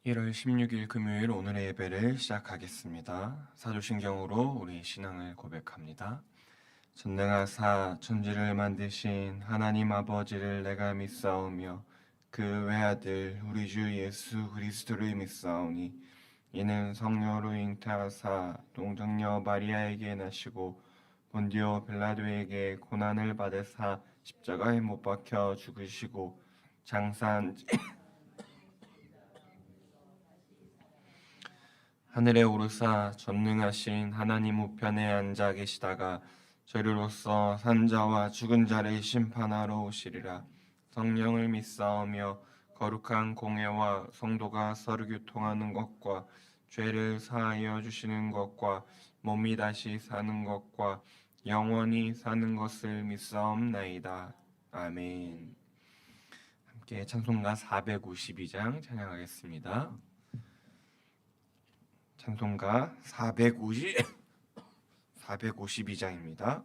1월 16일 금요일 오늘의 예배를 시작하겠습니다. 사도신경으로 우리 신앙을 고백합니다. 전능하사 천지를 만드신 하나님 아버지를 내가 믿사오며 그 외아들 우리 주 예수 그리스도를 믿사오니 이는 성령으로 잉태하사 동정녀 마리아에게 나시고 본디오 빌라도에게 고난을 받으사 십자가에 못 박혀 죽으시고 장사한 하늘에 오르사 전능하신 하나님 우편에 앉아 계시다가 저리로서 산자와 죽은 자를 심판하러 오시리라. 성령을 믿사오며 거룩한 공회와 성도가 서로 교통하는 것과 죄를 사하여 주시는 것과 몸이 다시 사는 것과 영원히 사는 것을 믿사옵나이다. 아멘. 함께 찬송가 452장 찬양하겠습니다. 찬송가 452장입니다.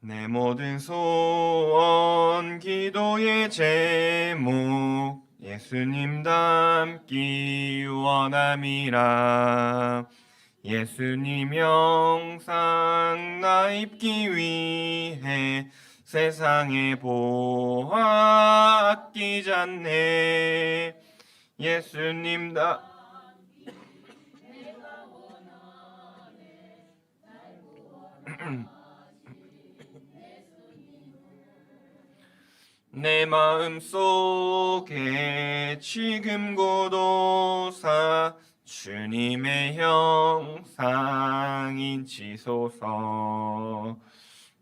내 모든 소원 기도의 제목 예수님 닮기 원함이라. 예수님 형상 나 입기 위해 세상에 보아 아끼지 않네. 예수님 내 마음속에 지금 고도사 주님의 형상 인치소서.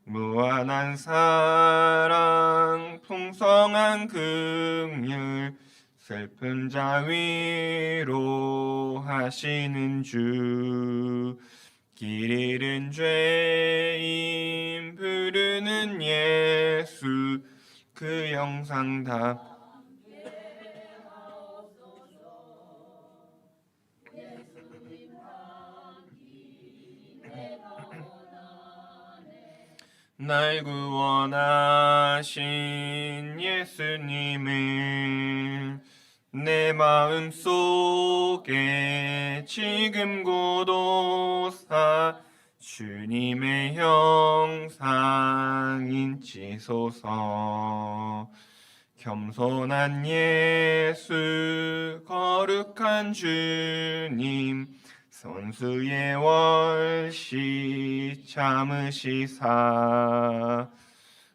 무한한 사랑 풍성한 긍휼 슬픈 자 위로하시는 주. 길 잃은 죄인 부르는 예수 그 영상 다 날 구원하신 예수님을 내 마음속에 지금 고도사 주님의 형상 인치소서. 겸손한 예수 거룩한 주님 선수의 월시 참으시사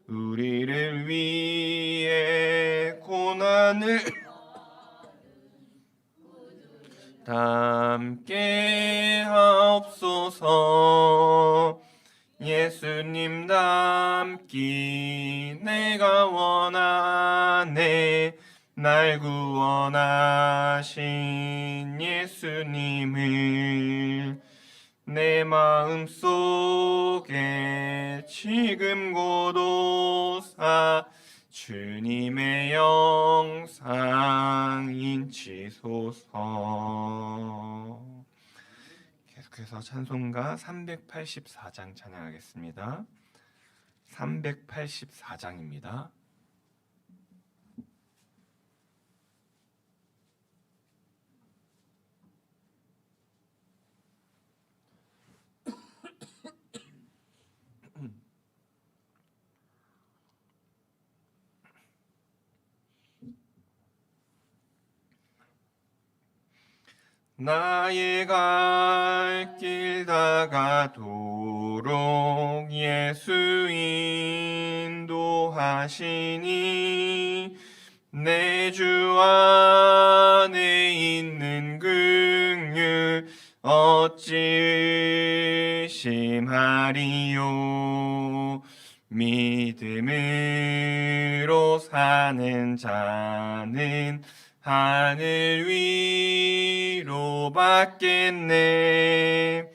우리를 위해 고난을 담게 하옵소서. 예수님 닮기 내가 원하네. 날 구원하신 예수님을 내 마음속에 지금 고도사 주님의 영상 인치소서. 계속해서 찬송가 384장 찬양하겠습니다. 384장입니다. 나의 갈 길 다가도록 예수 인도하시니 내 주 안에 있는 긍휼 어찌 의심하리요. 믿음으로 사는 자는 하늘 위로 받겠네.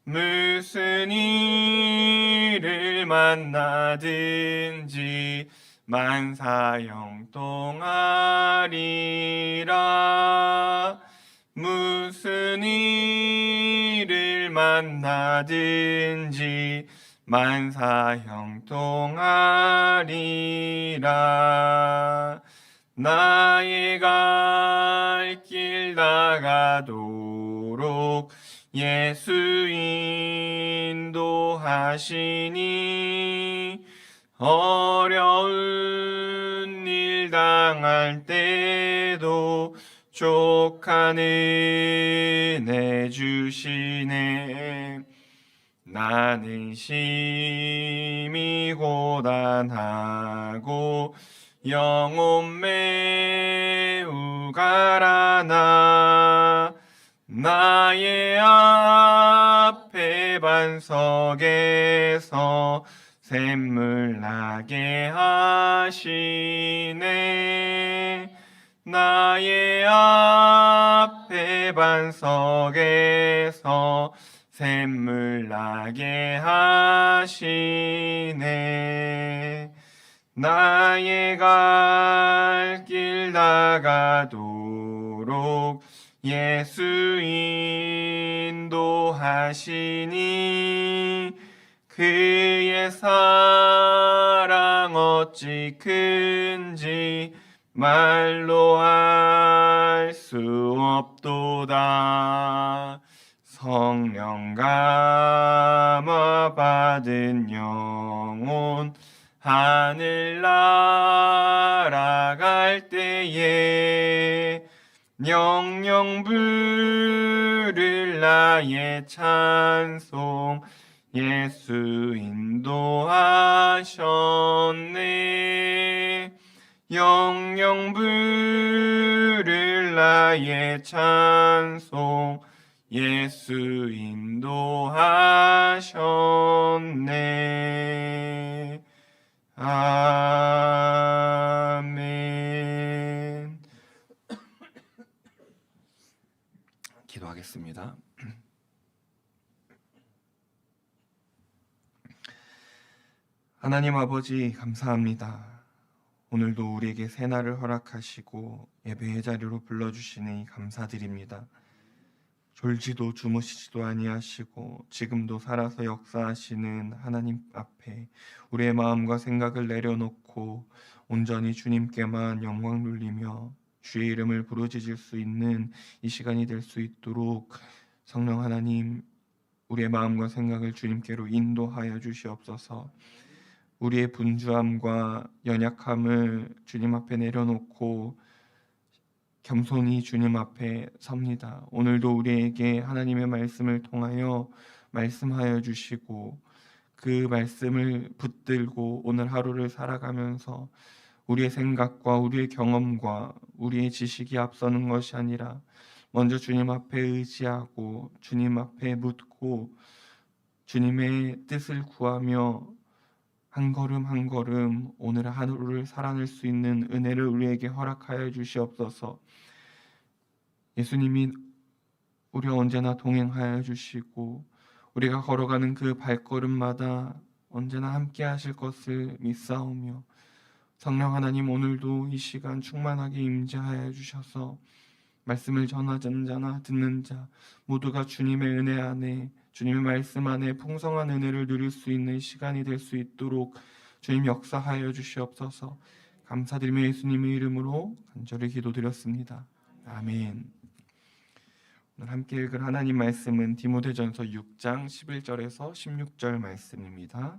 무슨 일을 만나든지 만사 형통하리라. 무슨 일을 만나든지 만사 형통하리라. 나의 갈 길 나가도록 예수 인도하시니 어려운 일 당할 때도 족한 은혜 주시네. 나는 심히 고단하고 영혼 매우 가라나 나의 앞에 반석에서 샘물 나게 하시네. 나의 앞에 반석에서 샘물 나게 하시네. 나의 갈 길 나가도록 예수 인도하시니 그의 사랑 어찌 큰지 말로 알 수 없도다. 성령 감화 받은 영혼 하늘 날아갈 때에 영영 부를 나의 찬송 예수 인도하셨네. 영영 부를 나의 찬송 예수 인도하셨네. 아멘. 기도하겠습니다. 하나님 아버지 감사합니다. 오늘도 우리에게 새날을 허락하시고 예배의 자리로 불러주시니 감사드립니다. 졸지도 주무시지도 아니하시고 지금도 살아서 역사하시는 하나님 앞에 우리의 마음과 생각을 내려놓고 온전히 주님께만 영광 돌리며 주의 이름을 부르짖을 수 있는 이 시간이 될 수 있도록 성령 하나님 우리의 마음과 생각을 주님께로 인도하여 주시옵소서. 우리의 분주함과 연약함을 주님 앞에 내려놓고 겸손히 주님 앞에 섭니다. 오늘도 우리에게 하나님의 말씀을 통하여 말씀하여 주시고 그 말씀을 붙들고 오늘 하루를 살아가면서 우리의 생각과 우리의 경험과 우리의 지식이 앞서는 것이 아니라 먼저 주님 앞에 의지하고 주님 앞에 묻고 주님의 뜻을 구하며 한 걸음 한 걸음 오늘 하루를 살아낼 수 있는 은혜를 우리에게 허락하여 주시옵소서. 예수님이 우리와 언제나 동행하여 주시고 우리가 걸어가는 그 발걸음마다 언제나 함께 하실 것을 믿사오며 성령 하나님 오늘도 이 시간 충만하게 임재하여 주셔서 말씀을 전하는 자나 듣는 자 모두가 주님의 은혜 안에 주님의 말씀 안에 풍성한 은혜를 누릴 수 있는 시간이 될 수 있도록 주님 역사하여 주시옵소서. 감사드리며 예수님의 이름으로 간절히 기도드렸습니다. 아멘. 오늘 함께 읽을 하나님 말씀은 디모데전서 6장 11절에서 16절 말씀입니다.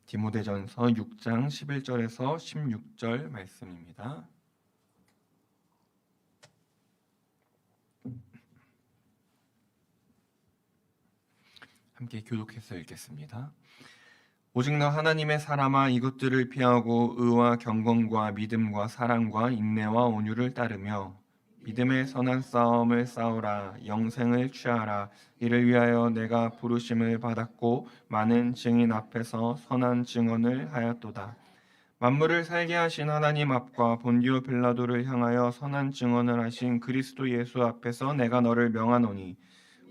디모데전서 6장 11절에서 16절 말씀입니다. 함께 교독해서 읽겠습니다. 오직 너 하나님의 사람아 이것들을 피하고 의와 경건과 믿음과 사랑과 인내와 온유를 따르며 믿음의 선한 싸움을 싸우라. 영생을 취하라. 이를 위하여 내가 부르심을 받았고 많은 증인 앞에서 선한 증언을 하였도다. 만물을 살게 하신 하나님 앞과 본디오 빌라도를 향하여 선한 증언을 하신 그리스도 예수 앞에서 내가 너를 명하노니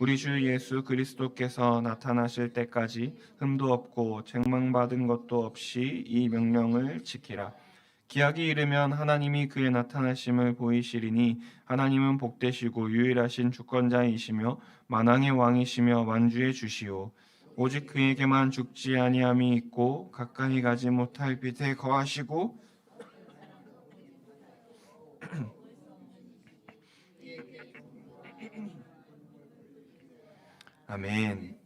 우리 주 예수 그리스도께서 나타나실 때까지 흠도 없고 책망받은 것도 없이 이 명령을 지키라. 기약이 이르면 하나님이 그의 나타나심을 보이시리니 하나님은 복되시고 유일하신 주권자이시며 만왕의 왕이시며 만주의 주시오. 오직 그에게만 죽지 아니함이 있고 가까이 가지 못할 빛에 거하시고 아멘.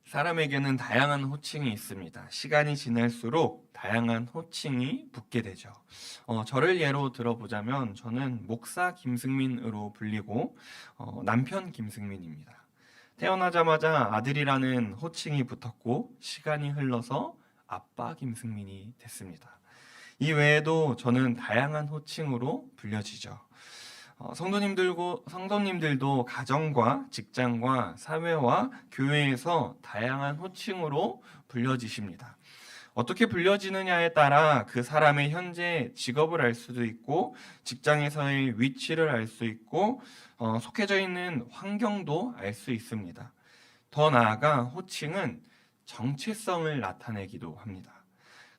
사람에게는 다양한 호칭이 있습니다. 시간이 지날수록 다양한 호칭이 붙게 되죠. 저를 예로 들어보자면 저는 목사 김승민으로 불리고 남편 김승민입니다. 태어나자마자 아들이라는 호칭이 붙었고 시간이 흘러서 아빠 김승민이 됐습니다. 이 외에도 저는 다양한 호칭으로 불려지죠. 성도님들도 가정과 직장과 사회와 교회에서 다양한 호칭으로 불려지십니다. 어떻게 불려지느냐에 따라 그 사람의 현재 직업을 알 수도 있고 직장에서의 위치를 알 수 있고 속해져 있는 환경도 알 수 있습니다. 더 나아가 호칭은 정체성을 나타내기도 합니다.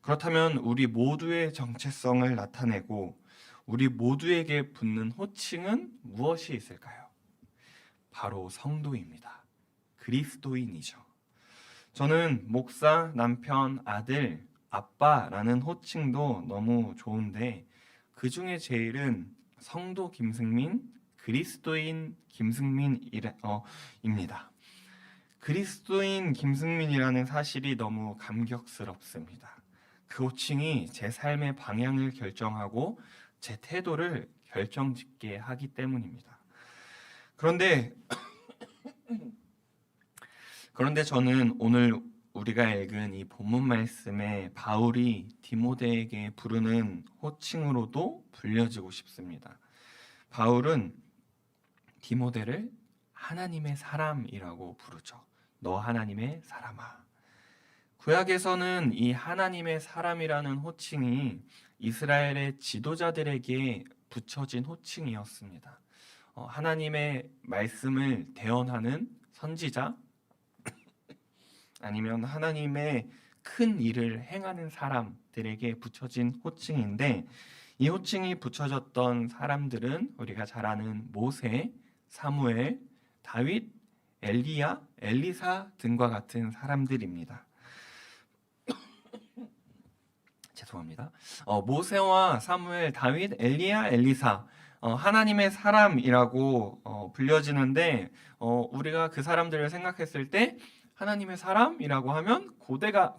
그렇다면 우리 모두의 정체성을 나타내고 우리 모두에게 붙는 호칭은 무엇이 있을까요? 바로 성도입니다. 그리스도인이죠. 저는 목사, 남편, 아들, 아빠라는 호칭도 너무 좋은데 그 중에 제일은 성도 김승민, 그리스도인 김승민입니다. 그리스도인 김승민이라는 사실이 너무 감격스럽습니다. 그 호칭이 제 삶의 방향을 결정하고 제 태도를 결정짓게 하기 때문입니다. 그런데 저는 오늘 우리가 읽은 이 본문 말씀에 바울이 디모데에게 부르는 호칭으로도 불려지고 싶습니다. 바울은 디모데를 하나님의 사람이라고 부르죠. 너 하나님의 사람아. 구약에서는 이 하나님의 사람이라는 호칭이 이스라엘의 지도자들에게 붙여진 호칭이었습니다. 하나님의 말씀을 대언하는 선지자 아니면 하나님의 큰 일을 행하는 사람들에게 붙여진 호칭인데 이 호칭이 붙여졌던 사람들은 우리가 잘 아는 모세, 사무엘, 다윗, 엘리야, 엘리사 등과 같은 사람들입니다. 죄송합니다. 모세와 사무엘, 다윗, 엘리야, 엘리사 하나님의 사람이라고 불려지는데 우리가 그 사람들을 생각했을 때 하나님의 사람이라고 하면 고개가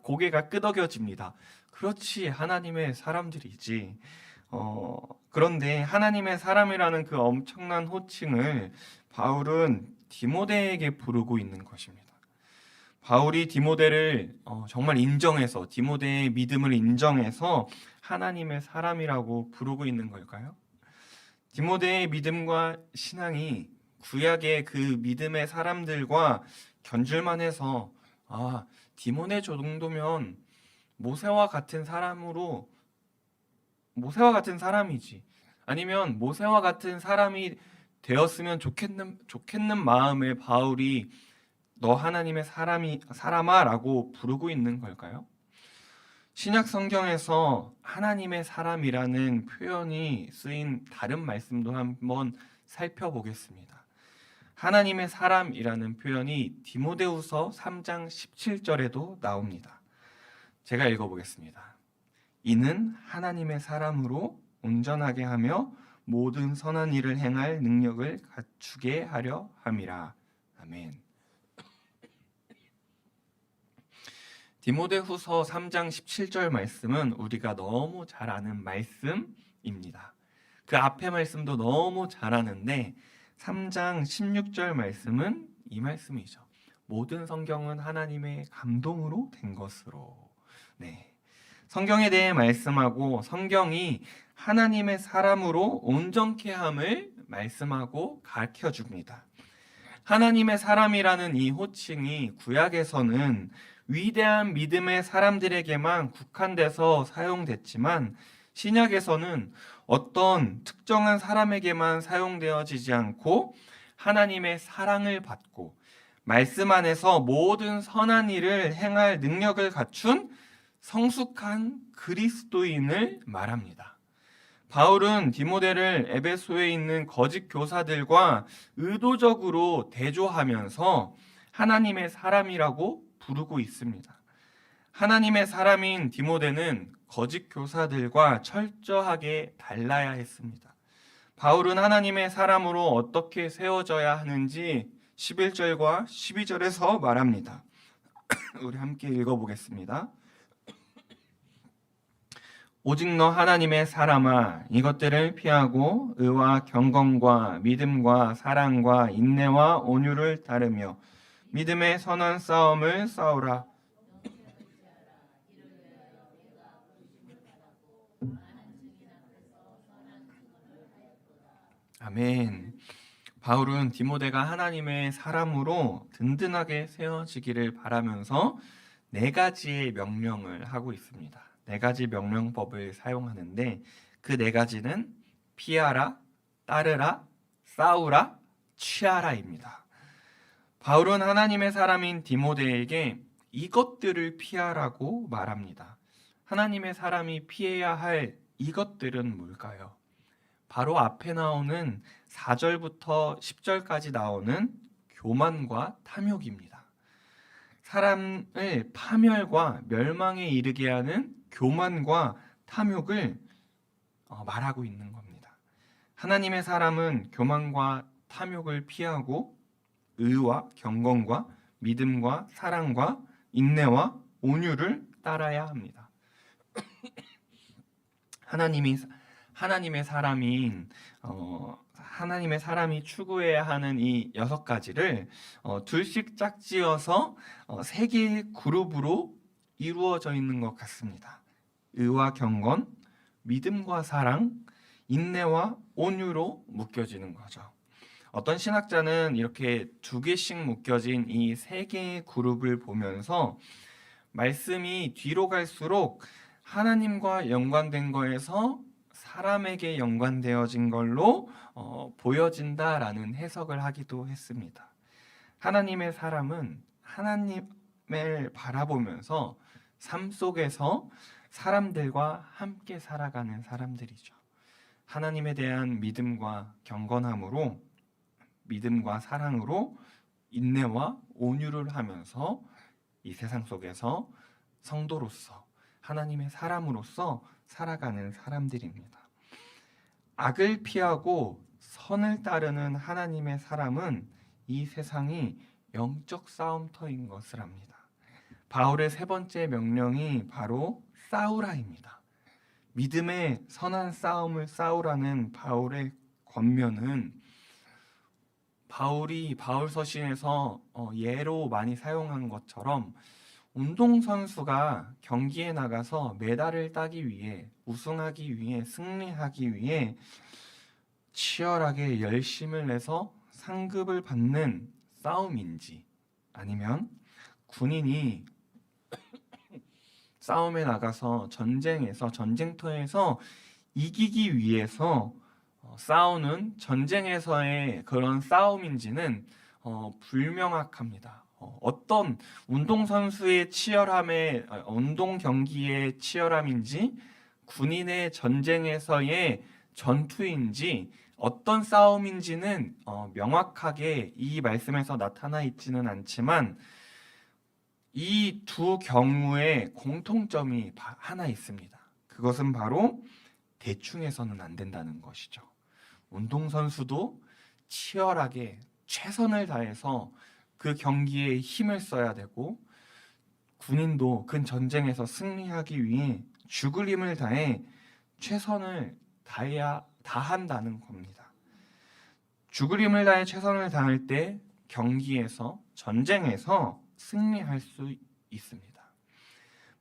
끄덕여집니다. 그렇지, 하나님의 사람들이지. 그런데 하나님의 사람이라는 그 엄청난 호칭을 바울은 디모데에게 부르고 있는 것입니다. 바울이 디모데를 정말 인정해서 디모데의 믿음을 인정해서 하나님의 사람이라고 부르고 있는 걸까요? 디모데의 믿음과 신앙이 구약의 그 믿음의 사람들과 견줄만 해서 디모데 정도면 모세와 같은 사람이지, 아니면 모세와 같은 사람이 되었으면 좋겠는 마음에 바울이 너 하나님의 사람아 라고 부르고 있는 걸까요? 신약 성경에서 하나님의 사람이라는 표현이 쓰인 다른 말씀도 한번 살펴보겠습니다. 하나님의 사람이라는 표현이 디모데후서 3장 17절에도 나옵니다. 제가 읽어보겠습니다. 이는 하나님의 사람으로 온전하게 하며 모든 선한 일을 행할 능력을 갖추게 하려 함이라. 아멘. 디모데후서 3장 17절 말씀은 우리가 너무 잘 아는 말씀입니다. 그 앞에 말씀도 너무 잘 아는데 3장 16절 말씀은 이 말씀이죠. 모든 성경은 하나님의 감동으로 된 것으로. 성경에 대해 말씀하고 성경이 하나님의 사람으로 온전케 함을 말씀하고 가르쳐 줍니다. 하나님의 사람이라는 이 호칭이 구약에서는 위대한 믿음의 사람들에게만 국한돼서 사용됐지만 신약에서는 어떤 특정한 사람에게만 사용되어지지 않고 하나님의 사랑을 받고 말씀 안에서 모든 선한 일을 행할 능력을 갖춘 성숙한 그리스도인을 말합니다. 바울은 디모데를 에베소에 있는 거짓 교사들과 의도적으로 대조하면서 하나님의 사람이라고 부르고 있습니다. 하나님의 사람인 디모데는 거짓 교사들과 철저하게 달라야 했습니다. 바울은 하나님의 사람으로 어떻게 세워져야 하는지 11절과 12절에서 말합니다. 우리 함께 읽어보겠습니다. 오직 너 하나님의 사람아, 이것들을 피하고 의와 경건과 믿음과 사랑과 인내와 온유를 따르며 믿음의 선한 싸움을 싸우라. 아멘. 바울은 디모데가 하나님의 사람으로 든든하게 세워지기를 바라면서 4가지의 명령을 하고 있습니다. 4가지 명령법을 사용하는데 그 4가지는 피하라, 따르라, 싸우라, 취하라입니다. 바울은 하나님의 사람인 디모데에게 이것들을 피하라고 말합니다. 하나님의 사람이 피해야 할 이것들은 뭘까요? 바로 앞에 나오는 4절부터 10절까지 나오는 교만과 탐욕입니다. 사람을 파멸과 멸망에 이르게 하는 교만과 탐욕을 말하고 있는 겁니다. 하나님의 사람은 교만과 탐욕을 피하고 의와 경건과 믿음과 사랑과 인내와 온유를 따라야 합니다. 하나님의 사람이 추구해야 하는 이 6가지를 둘씩 짝지어서 3개의 그룹으로 이루어져 있는 것 같습니다. 의와 경건, 믿음과 사랑, 인내와 온유로 묶여지는 거죠. 어떤 신학자는 이렇게 2개씩 묶여진 이 3개의 그룹을 보면서 말씀이 뒤로 갈수록 하나님과 연관된 거에서 사람에게 연관되어진 걸로 보여진다라는 해석을 하기도 했습니다. 하나님의 사람은 하나님을 바라보면서 삶 속에서 사람들과 함께 살아가는 사람들이죠. 하나님에 대한 믿음과 경건함으로, 믿음과 사랑으로 인내와 온유를 하면서 이 세상 속에서 성도로서, 하나님의 사람으로서 살아가는 사람들입니다. 악을 피하고 선을 따르는 하나님의 사람은 이 세상이 영적 싸움터인 것을 압니다. 바울의 3번째 명령이 바로 싸우라입니다. 믿음의 선한 싸움을 싸우라는 바울의 권면은 바울 서신에서 예로 많이 사용한 것처럼 운동선수가 경기에 나가서 메달을 따기 위해, 우승하기 위해, 승리하기 위해 치열하게 열심을 내서 상급을 받는 싸움인지, 아니면 군인이 싸움에 나가서 전쟁터에서 이기기 위해서 싸우는 전쟁에서의 그런 싸움인지는 불명확합니다. 어떤 운동선수의 치열함의 운동 경기의 치열함인지, 군인의 전쟁에서의 전투인지, 어떤 싸움인지는 명확하게 이 말씀에서 나타나 있지는 않지만 이 2 경우에 공통점이 하나 있습니다. 그것은 바로 대충해서는 안 된다는 것이죠. 운동선수도 치열하게 최선을 다해서 그 경기에 힘을 써야 되고, 군인도 그 전쟁에서 승리하기 위해 죽을 힘을 다해 최선을 다한다는 겁니다. 죽을 힘을 다해 최선을 다할 때 경기에서, 전쟁에서 승리할 수 있습니다.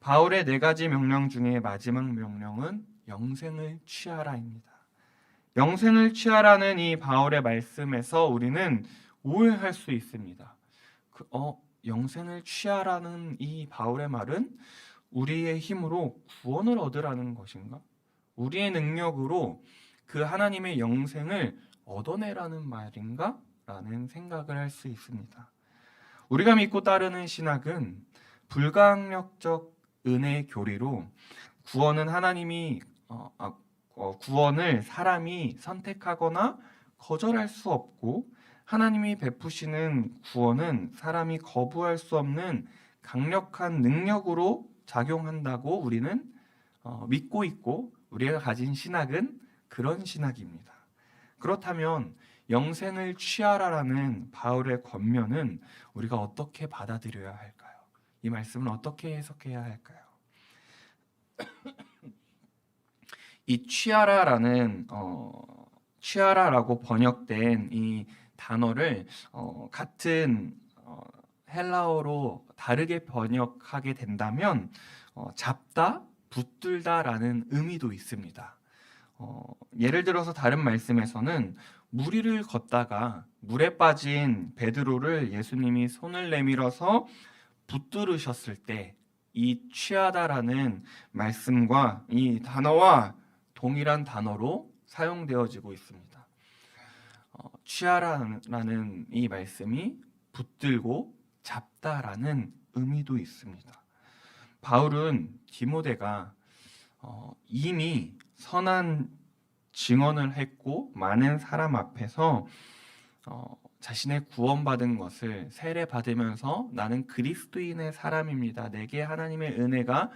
바울의 4가지 명령 중에 마지막 명령은 영생을 취하라입니다. 영생을 취하라는 이 바울의 말씀에서 우리는 오해할 수 있습니다. 영생을 취하라는 이 바울의 말은 우리의 힘으로 구원을 얻으라는 것인가? 우리의 능력으로 그 하나님의 영생을 얻어내라는 말인가? 라는 생각을 할 수 있습니다. 우리가 믿고 따르는 신학은 불가항력적 은혜의 교리로 구원은 구원을 사람이 선택하거나 거절할 수 없고, 하나님이 베푸시는 구원은 사람이 거부할 수 없는 강력한 능력으로 작용한다고 우리는 믿고 있고, 우리가 가진 신학은 그런 신학입니다. 그렇다면 영생을 취하라라는 바울의 권면은 우리가 어떻게 받아들여야 할까요? 이 말씀은 어떻게 해석해야 할까요? 이 취하라라고 번역된 이 단어를 같은 헬라어로 다르게 번역하게 된다면 잡다, 붙들다라는 의미도 있습니다. 예를 들어서 다른 말씀에서는 물 위를 걷다가 물에 빠진 베드로를 예수님이 손을 내밀어서 붙들으셨을 때 이 취하다라는 말씀과 이 단어와 동일한 단어로 사용되어지고 있습니다. 취하라는 이 말씀이 붙들고 잡다라는 의미도 있습니다. 바울은 디모데가 이미 선한 증언을 했고 많은 사람 앞에서 자신의 구원받은 것을 세례받으면서 나는 그리스도인의 사람입니다, 내게 하나님의 은혜가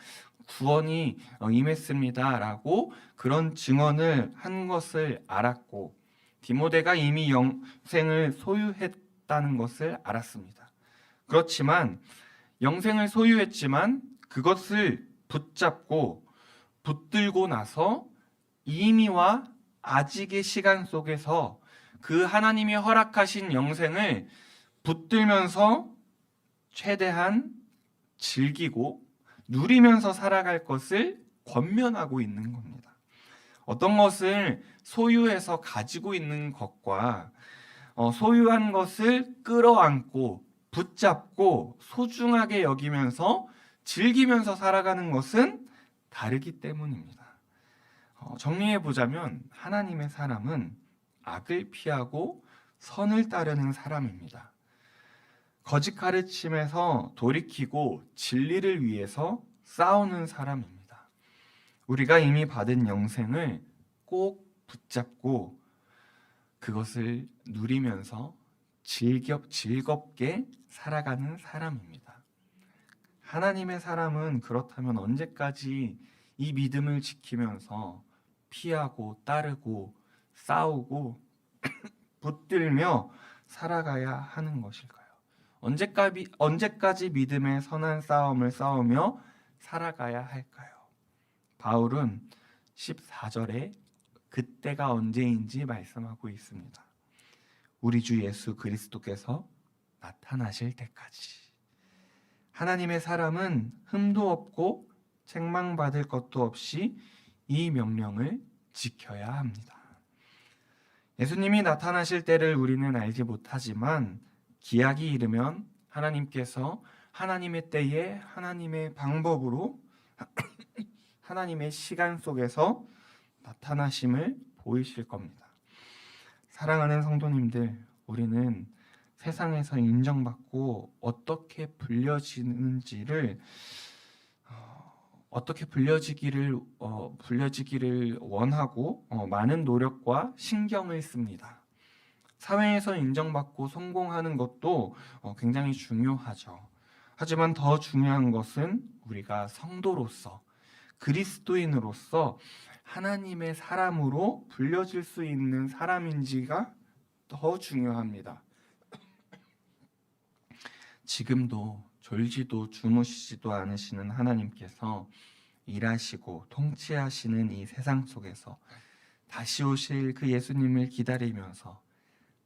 구원이 임했습니다 라고 그런 증언을 한 것을 알았고, 디모데가 이미 영생을 소유했다는 것을 알았습니다. 그렇지만 영생을 소유했지만 그것을 붙잡고 붙들고 나서 이미와 아직의 시간 속에서 그 하나님이 허락하신 영생을 붙들면서 최대한 즐기고 누리면서 살아갈 것을 권면하고 있는 겁니다. 어떤 것을 소유해서 가지고 있는 것과 소유한 것을 끌어안고 붙잡고 소중하게 여기면서 즐기면서 살아가는 것은 다르기 때문입니다. 정리해 보자면 하나님의 사람은 악을 피하고 선을 따르는 사람입니다. 거짓 가르침에서 돌이키고 진리를 위해서 싸우는 사람입니다. 우리가 이미 받은 영생을 꼭 붙잡고 그것을 누리면서 즐겁게 살아가는 사람입니다. 하나님의 사람은 그렇다면 언제까지 이 믿음을 지키면서 피하고 따르고 싸우고 붙들며 살아가야 하는 것일까요? 언제까지 믿음의 선한 싸움을 싸우며 살아가야 할까요? 바울은 14절에 그때가 언제인지 말씀하고 있습니다. 우리 주 예수 그리스도께서 나타나실 때까지. 하나님의 사람은 흠도 없고 책망받을 것도 없이 이 명령을 지켜야 합니다. 예수님이 나타나실 때를 우리는 알지 못하지만 기약이 이르면 하나님께서 하나님의 때에 하나님의 방법으로 하나님의 시간 속에서 나타나심을 보이실 겁니다. 사랑하는 성도님들, 우리는 세상에서 인정받고 어떻게 불려지기를 원하고 많은 노력과 신경을 씁니다. 사회에서 인정받고 성공하는 것도 굉장히 중요하죠. 하지만 더 중요한 것은 우리가 성도로서, 그리스도인으로서 하나님의 사람으로 불려질 수 있는 사람인지가 더 중요합니다. 지금도 졸지도 주무시지도 않으시는 하나님께서 일하시고 통치하시는 이 세상 속에서 다시 오실 그 예수님을 기다리면서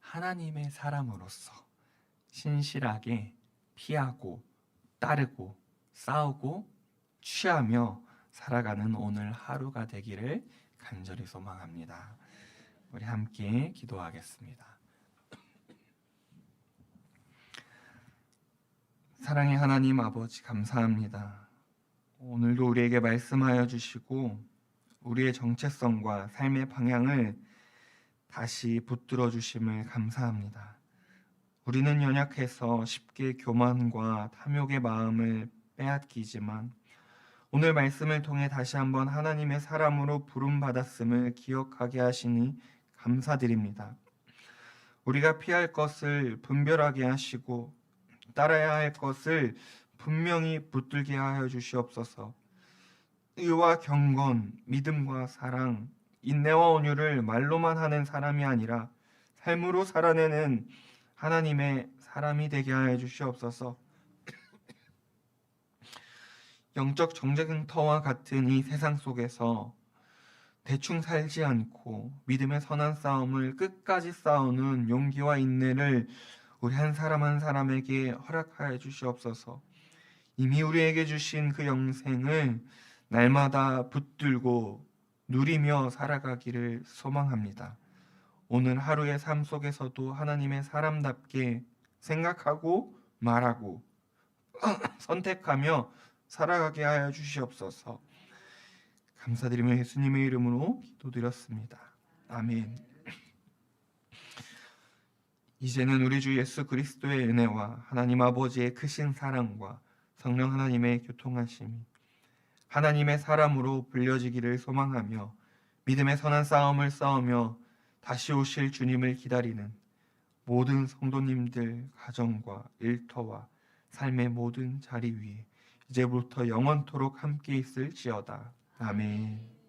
하나님의 사람으로서 신실하게 피하고 따르고 싸우고 취하며 살아가는 오늘 하루가 되기를 간절히 소망합니다. 우리 함께 기도하겠습니다. 사랑의 하나님 아버지, 감사합니다. 오늘도 우리에게 말씀하여 주시고 우리의 정체성과 삶의 방향을 다시 붙들어 주심을 감사합니다. 우리는 연약해서 쉽게 교만과 탐욕의 마음을 빼앗기지만 오늘 말씀을 통해 다시 한번 하나님의 사람으로 부름받았음을 기억하게 하시니 감사드립니다. 우리가 피할 것을 분별하게 하시고 따라야 할 것을 분명히 붙들게 하여 주시옵소서. 의와 경건, 믿음과 사랑, 인내와 온유를 말로만 하는 사람이 아니라 삶으로 살아내는 하나님의 사람이 되게 하여 주시옵소서. 영적 정쟁터와 같은 이 세상 속에서 대충 살지 않고 믿음의 선한 싸움을 끝까지 싸우는 용기와 인내를 우리 한 사람 한 사람에게 허락하여 주시옵소서. 이미 우리에게 주신 그 영생을 날마다 붙들고 누리며 살아가기를 소망합니다. 오늘 하루의 삶 속에서도 하나님의 사람답게 생각하고 말하고 선택하며 살아가게 하여 주시옵소서. 감사드리며 예수님의 이름으로 기도드렸습니다. 아멘. 이제는 우리 주 예수 그리스도의 은혜와 하나님 아버지의 크신 사랑과 성령 하나님의 교통하심이 하나님의 사람으로 불려지기를 소망하며 믿음의 선한 싸움을 싸우며 다시 오실 주님을 기다리는 모든 성도님들 가정과 일터와 삶의 모든 자리 위에 이제부터 영원토록 함께 있을지어다. 아멘.